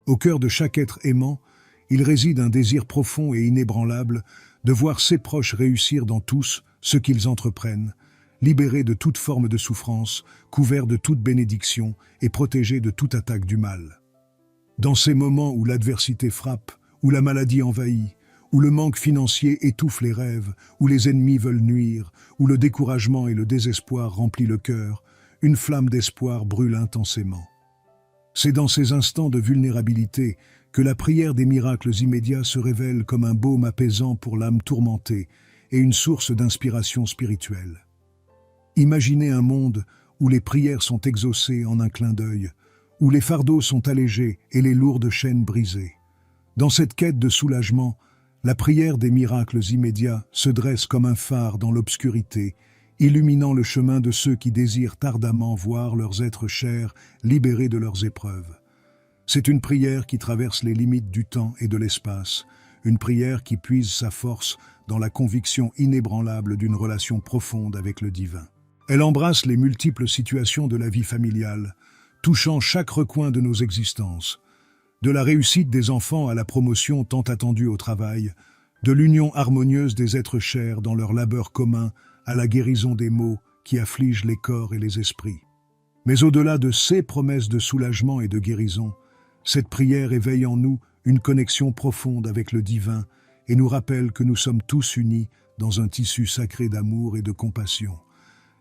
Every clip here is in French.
Au cœur de chaque être aimant, il réside un désir profond et inébranlable de voir ses proches réussir dans tous ce qu'ils entreprennent, libérés de toute forme de souffrance, couverts de toute bénédiction et protégés de toute attaque du mal. Dans ces moments où l'adversité frappe, où la maladie envahit, où le manque financier étouffe les rêves, où les ennemis veulent nuire, où le découragement et le désespoir remplissent le cœur, une flamme d'espoir brûle intensément. C'est dans ces instants de vulnérabilité que la prière des miracles immédiats se révèle comme un baume apaisant pour l'âme tourmentée et une source d'inspiration spirituelle. Imaginez un monde où les prières sont exaucées en un clin d'œil, où les fardeaux sont allégés et les lourdes chaînes brisées. Dans cette quête de soulagement, la prière des miracles immédiats se dresse comme un phare dans l'obscurité, illuminant le chemin de ceux qui désirent ardemment voir leurs êtres chers libérés de leurs épreuves. C'est une prière qui traverse les limites du temps et de l'espace, une prière qui puise sa force dans la conviction inébranlable d'une relation profonde avec le divin. Elle embrasse les multiples situations de la vie familiale, touchant chaque recoin de nos existences, de la réussite des enfants à la promotion tant attendue au travail, de l'union harmonieuse des êtres chers dans leur labeur commun à la guérison des maux qui affligent les corps et les esprits. Mais au-delà de ces promesses de soulagement et de guérison, cette prière éveille en nous une connexion profonde avec le divin et nous rappelle que nous sommes tous unis dans un tissu sacré d'amour et de compassion.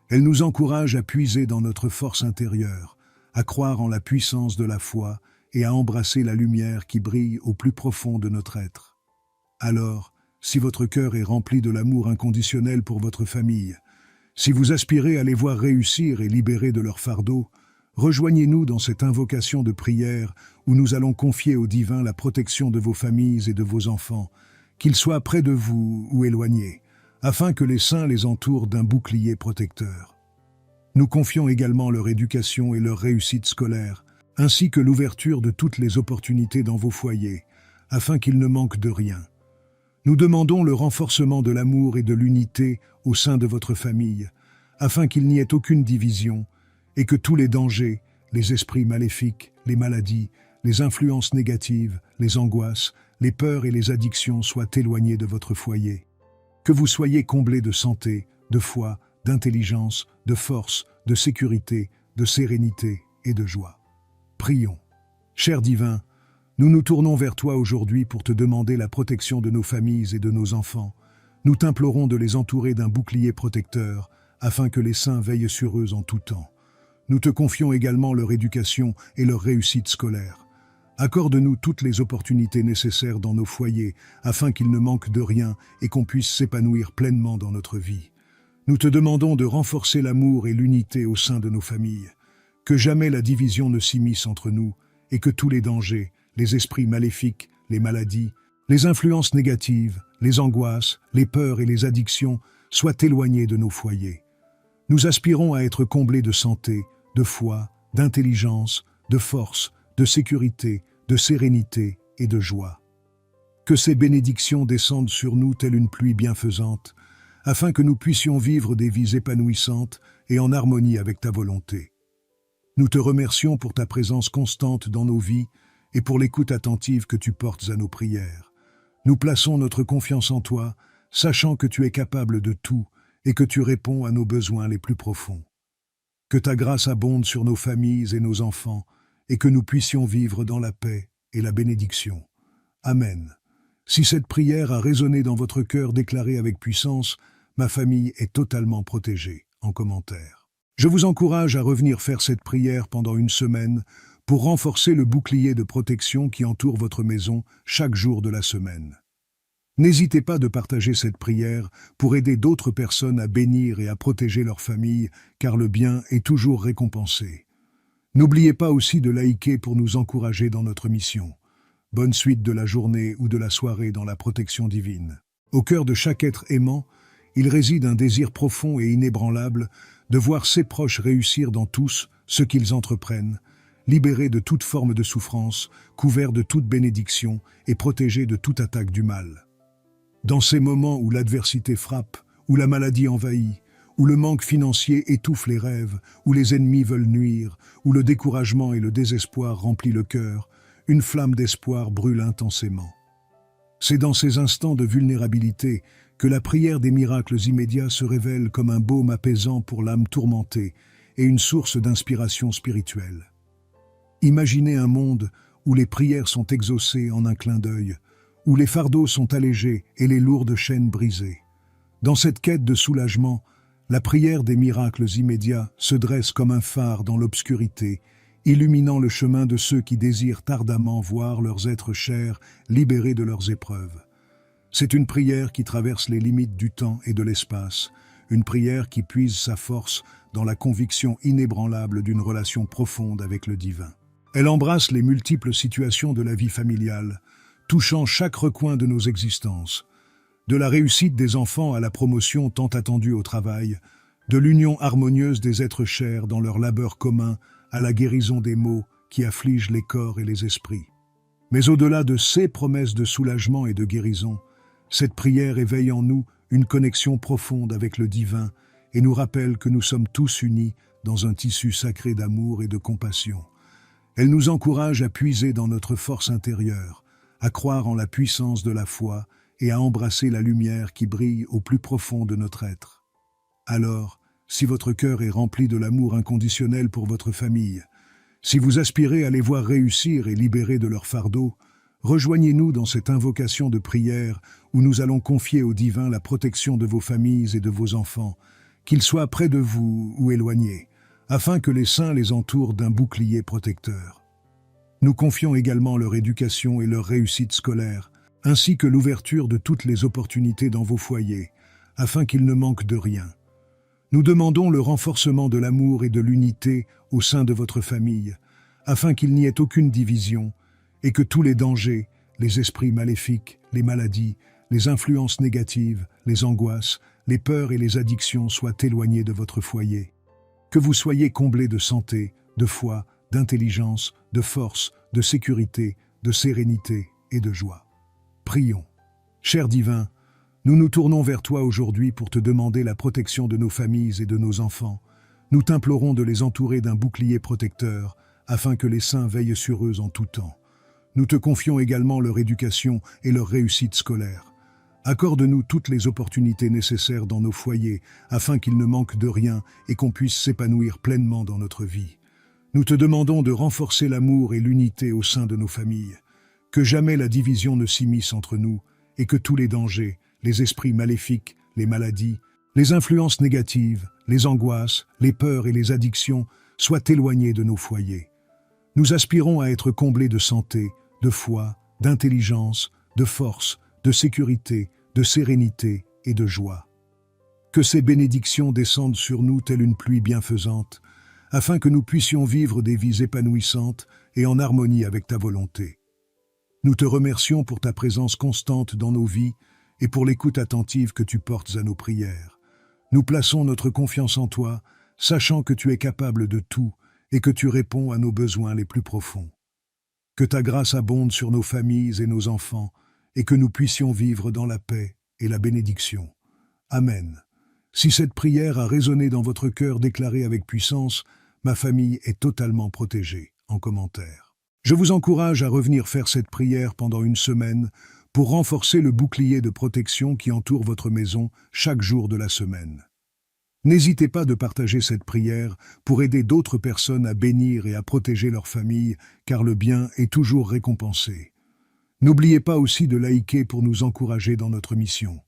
Elle nous encourage à puiser dans notre force intérieure, à croire en la puissance de la foi et à embrasser la lumière qui brille au plus profond de notre être. Alors, si votre cœur est rempli de l'amour inconditionnel pour votre famille, si vous aspirez à les voir réussir et libérer de leur fardeau, rejoignez-nous dans cette invocation de prière où nous allons confier au divin la protection de vos familles et de vos enfants, qu'ils soient près de vous ou éloignés, afin que les saints les entourent d'un bouclier protecteur. Nous confions également leur éducation et leur réussite scolaire, ainsi que l'ouverture de toutes les opportunités dans vos foyers, afin qu'ils ne manquent de rien. Nous demandons le renforcement de l'amour et de l'unité au sein de votre famille, afin qu'il n'y ait aucune division et que tous les dangers, les esprits maléfiques, les maladies, les influences négatives, les angoisses, les peurs et les addictions soient éloignés de votre foyer. Que vous soyez comblés de santé, de foi, d'intelligence, de force, de sécurité, de sérénité et de joie. Prions. Cher divin, nous nous tournons vers toi aujourd'hui pour te demander la protection de nos familles et de nos enfants. Nous t'implorons de les entourer d'un bouclier protecteur, afin que les saints veillent sur eux en tout temps. Nous te confions également leur éducation et leur réussite scolaire. Accorde-nous toutes les opportunités nécessaires dans nos foyers, afin qu'ils ne manquent de rien et qu'on puisse s'épanouir pleinement dans notre vie. Nous te demandons de renforcer l'amour et l'unité au sein de nos familles. Que jamais la division ne s'immisce entre nous et que tous les dangers, les esprits maléfiques, les maladies, les influences négatives, les angoisses, les peurs et les addictions soient éloignés de nos foyers. Nous aspirons à être comblés de santé, de foi, d'intelligence, de force, de sécurité, de sérénité et de joie. Que ces bénédictions descendent sur nous telle une pluie bienfaisante, afin que nous puissions vivre des vies épanouissantes et en harmonie avec ta volonté. Nous te remercions pour ta présence constante dans nos vies et pour l'écoute attentive que tu portes à nos prières. Nous plaçons notre confiance en toi, sachant que tu es capable de tout et que tu réponds à nos besoins les plus profonds. Que ta grâce abonde sur nos familles et nos enfants et que nous puissions vivre dans la paix et la bénédiction. Amen. Si cette prière a résonné dans votre cœur, déclarée avec puissance, ma famille est totalement protégée, en commentaire. Je vous encourage à revenir faire cette prière pendant une semaine pour renforcer le bouclier de protection qui entoure votre maison chaque jour de la semaine. N'hésitez pas de partager cette prière pour aider d'autres personnes à bénir et à protéger leur famille, car le bien est toujours récompensé. N'oubliez pas aussi de liker pour nous encourager dans notre mission. Bonne suite de la journée ou de la soirée dans la protection divine. Au cœur de chaque être aimant, il réside un désir profond et inébranlable de voir ses proches réussir dans tous ce qu'ils entreprennent, libérés de toute forme de souffrance, couverts de toute bénédiction et protégés de toute attaque du mal. Dans ces moments où l'adversité frappe, où la maladie envahit, où le manque financier étouffe les rêves, où les ennemis veulent nuire, où le découragement et le désespoir remplissent le cœur, une flamme d'espoir brûle intensément. C'est dans ces instants de vulnérabilité que la prière des miracles immédiats se révèle comme un baume apaisant pour l'âme tourmentée et une source d'inspiration spirituelle. Imaginez un monde où les prières sont exaucées en un clin d'œil, où les fardeaux sont allégés et les lourdes chaînes brisées. Dans cette quête de soulagement, la prière des miracles immédiats se dresse comme un phare dans l'obscurité, illuminant le chemin de ceux qui désirent ardemment voir leurs êtres chers libérés de leurs épreuves. C'est une prière qui traverse les limites du temps et de l'espace, une prière qui puise sa force dans la conviction inébranlable d'une relation profonde avec le divin. Elle embrasse les multiples situations de la vie familiale, touchant chaque recoin de nos existences, de la réussite des enfants à la promotion tant attendue au travail, de l'union harmonieuse des êtres chers dans leur labeur commun à la guérison des maux qui affligent les corps et les esprits. Mais au-delà de ces promesses de soulagement et de guérison, cette prière éveille en nous une connexion profonde avec le divin et nous rappelle que nous sommes tous unis dans un tissu sacré d'amour et de compassion. Elle nous encourage à puiser dans notre force intérieure, à croire en la puissance de la foi et à embrasser la lumière qui brille au plus profond de notre être. Alors, si votre cœur est rempli de l'amour inconditionnel pour votre famille, si vous aspirez à les voir réussir et libérer de leur fardeau, rejoignez-nous dans cette invocation de prière où nous allons confier au divin la protection de vos familles et de vos enfants, qu'ils soient près de vous ou éloignés, afin que les saints les entourent d'un bouclier protecteur. Nous confions également leur éducation et leur réussite scolaire, ainsi que l'ouverture de toutes les opportunités dans vos foyers, afin qu'ils ne manquent de rien. Nous demandons le renforcement de l'amour et de l'unité au sein de votre famille, afin qu'il n'y ait aucune division et que tous les dangers, les esprits maléfiques, les maladies, les influences négatives, les angoisses, les peurs et les addictions soient éloignés de votre foyer. Que vous soyez comblés de santé, de foi, d'intelligence, de force, de sécurité, de sérénité et de joie. Prions. Cher divin, nous nous tournons vers toi aujourd'hui pour te demander la protection de nos familles et de nos enfants. Nous t'implorons de les entourer d'un bouclier protecteur, afin que les saints veillent sur eux en tout temps. Nous te confions également leur éducation et leur réussite scolaire. Accorde-nous toutes les opportunités nécessaires dans nos foyers, afin qu'ils ne manquent de rien et qu'on puisse s'épanouir pleinement dans notre vie. Nous te demandons de renforcer l'amour et l'unité au sein de nos familles. Que jamais la division ne s'immisce entre nous et que tous les dangers, les esprits maléfiques, les maladies, les influences négatives, les angoisses, les peurs et les addictions soient éloignés de nos foyers. Nous aspirons à être comblés de santé, de foi, d'intelligence, de force, de sécurité, de sérénité et de joie. Que ces bénédictions descendent sur nous telle une pluie bienfaisante, afin que nous puissions vivre des vies épanouissantes et en harmonie avec ta volonté. Nous te remercions pour ta présence constante dans nos vies et pour l'écoute attentive que tu portes à nos prières. Nous plaçons notre confiance en toi, sachant que tu es capable de tout et que tu réponds à nos besoins les plus profonds. Que ta grâce abonde sur nos familles et nos enfants, et que nous puissions vivre dans la paix et la bénédiction. Amen. Si cette prière a résonné dans votre cœur, déclarée avec puissance, ma famille est totalement protégée, en commentaire. Je vous encourage à revenir faire cette prière pendant une semaine pour renforcer le bouclier de protection qui entoure votre maison chaque jour de la semaine. N'hésitez pas de partager cette prière pour aider d'autres personnes à bénir et à protéger leur famille, car le bien est toujours récompensé. N'oubliez pas aussi de liker pour nous encourager dans notre mission.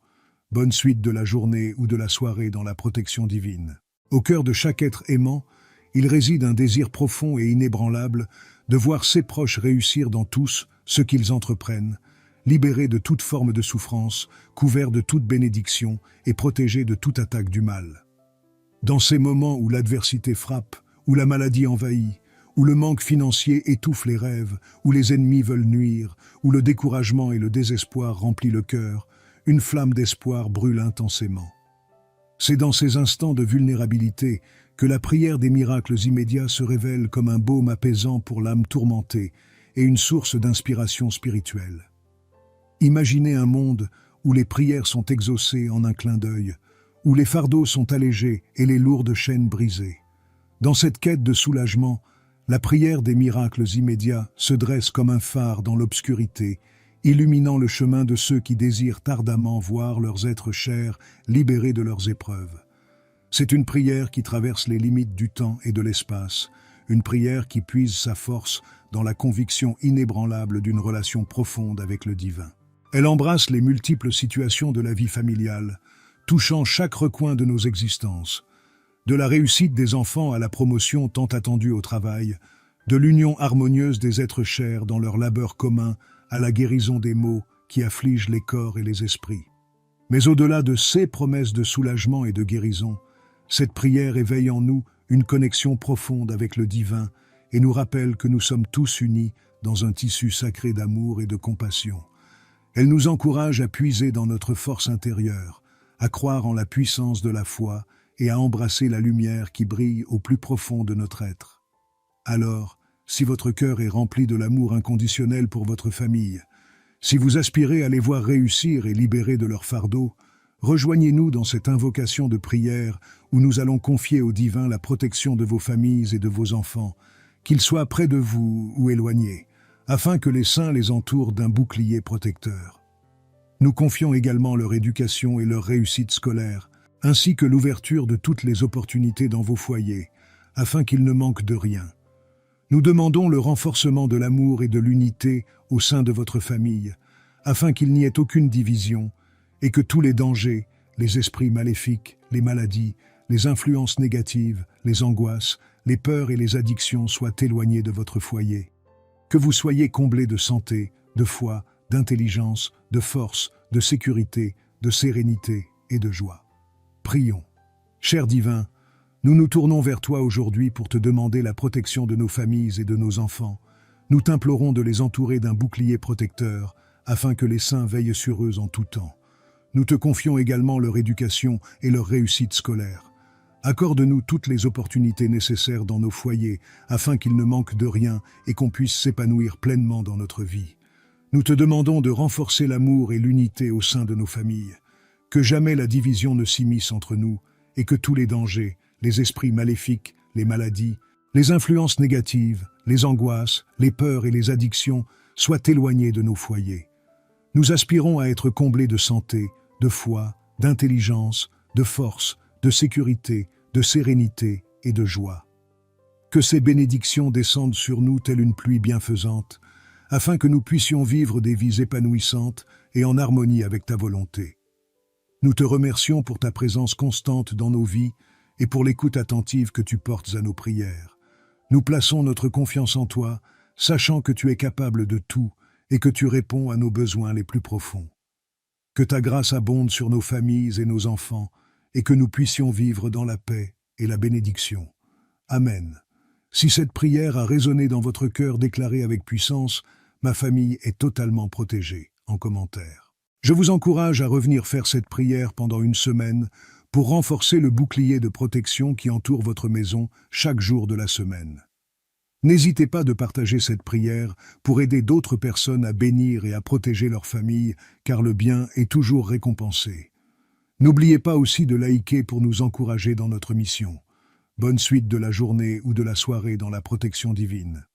Bonne suite de la journée ou de la soirée dans la protection divine. Au cœur de chaque être aimant, il réside un désir profond et inébranlable de voir ses proches réussir dans tous ce qu'ils entreprennent, libérés de toute forme de souffrance, couverts de toute bénédiction et protégés de toute attaque du mal. Dans ces moments où l'adversité frappe, où la maladie envahit, où le manque financier étouffe les rêves, où les ennemis veulent nuire, où le découragement et le désespoir remplissent le cœur, une flamme d'espoir brûle intensément. C'est dans ces instants de vulnérabilité que la prière des miracles immédiats se révèle comme un baume apaisant pour l'âme tourmentée et une source d'inspiration spirituelle. Imaginez un monde où les prières sont exaucées en un clin d'œil, où les fardeaux sont allégés et les lourdes chaînes brisées. Dans cette quête de soulagement, La prière des miracles immédiats se dresse comme un phare dans l'obscurité, illuminant le chemin de ceux qui désirent ardemment voir leurs êtres chers libérés de leurs épreuves. C'est une prière qui traverse les limites du temps et de l'espace, une prière qui puise sa force dans la conviction inébranlable d'une relation profonde avec le divin. Elle embrasse les multiples situations de la vie familiale, touchant chaque recoin de nos existences, de la réussite des enfants à la promotion tant attendue au travail, de l'union harmonieuse des êtres chers dans leur labeur commun à la guérison des maux qui affligent les corps et les esprits. Mais au-delà de ces promesses de soulagement et de guérison, cette prière éveille en nous une connexion profonde avec le divin et nous rappelle que nous sommes tous unis dans un tissu sacré d'amour et de compassion. Elle nous encourage à puiser dans notre force intérieure, à croire en la puissance de la foi et à embrasser la lumière qui brille au plus profond de notre être. Alors, si votre cœur est rempli de l'amour inconditionnel pour votre famille, si vous aspirez à les voir réussir et libérer de leur fardeau, rejoignez-nous dans cette invocation de prière où nous allons confier au divin la protection de vos familles et de vos enfants, qu'ils soient près de vous ou éloignés, afin que les saints les entourent d'un bouclier protecteur. Nous confions également leur éducation et leur réussite scolaire, ainsi que l'ouverture de toutes les opportunités dans vos foyers, afin qu'ils ne manquent de rien. Nous demandons le renforcement de l'amour et de l'unité au sein de votre famille, afin qu'il n'y ait aucune division et que tous les dangers, les esprits maléfiques, les maladies, les influences négatives, les angoisses, les peurs et les addictions soient éloignés de votre foyer. Que vous soyez comblés de santé, de foi, d'intelligence, de force, de sécurité, de sérénité et de joie. Prions. Cher divin, nous nous tournons vers toi aujourd'hui pour te demander la protection de nos familles et de nos enfants. Nous t'implorons de les entourer d'un bouclier protecteur, afin que les saints veillent sur eux en tout temps. Nous te confions également leur éducation et leur réussite scolaire. Accorde-nous toutes les opportunités nécessaires dans nos foyers, afin qu'ils ne manquent de rien et qu'on puisse s'épanouir pleinement dans notre vie. Nous te demandons de renforcer l'amour et l'unité au sein de nos familles. Que jamais la division ne s'immisce entre nous et que tous les dangers, les esprits maléfiques, les maladies, les influences négatives, les angoisses, les peurs et les addictions soient éloignés de nos foyers. Nous aspirons à être comblés de santé, de foi, d'intelligence, de force, de sécurité, de sérénité et de joie. Que ces bénédictions descendent sur nous telle une pluie bienfaisante, afin que nous puissions vivre des vies épanouissantes et en harmonie avec ta volonté. Nous te remercions pour ta présence constante dans nos vies et pour l'écoute attentive que tu portes à nos prières. Nous plaçons notre confiance en toi, sachant que tu es capable de tout et que tu réponds à nos besoins les plus profonds. Que ta grâce abonde sur nos familles et nos enfants et que nous puissions vivre dans la paix et la bénédiction. Amen. Si cette prière a résonné dans votre cœur, déclarée avec puissance, ma famille est totalement protégée, en commentaire. Je vous encourage à revenir faire cette prière pendant une semaine pour renforcer le bouclier de protection qui entoure votre maison chaque jour de la semaine. N'hésitez pas de partager cette prière pour aider d'autres personnes à bénir et à protéger leur famille, car le bien est toujours récompensé. N'oubliez pas aussi de liker pour nous encourager dans notre mission. Bonne suite de la journée ou de la soirée dans la protection divine.